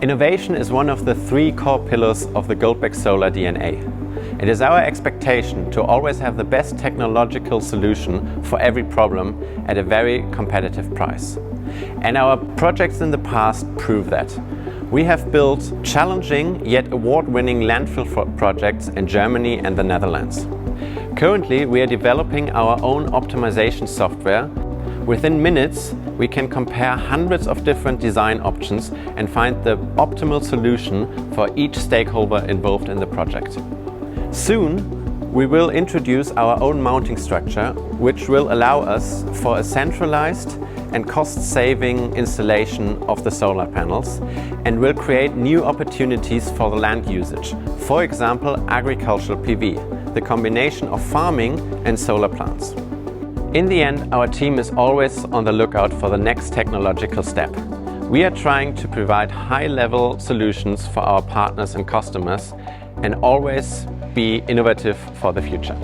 Innovation is one of the three core pillars of the GOLDBECK Solar DNA. It is our expectation to always have the best technological solution for every problem at a very competitive price. And our projects in the past prove that. We have built challenging yet award-winning landfill projects in Germany and the Netherlands. Currently, we are developing our own optimization software. Within minutes, we can compare hundreds of different design options and find the optimal solution for each stakeholder involved in the project. Soon, we will introduce our own mounting structure, which will allow us for a centralized and cost-saving installation of the solar panels and will create new opportunities for the land usage. For example, agricultural PV, the combination of farming and solar plants. In the end, our team is always on the lookout for the next technological step. We are trying to provide high-level solutions for our partners and customers and always be innovative for the future.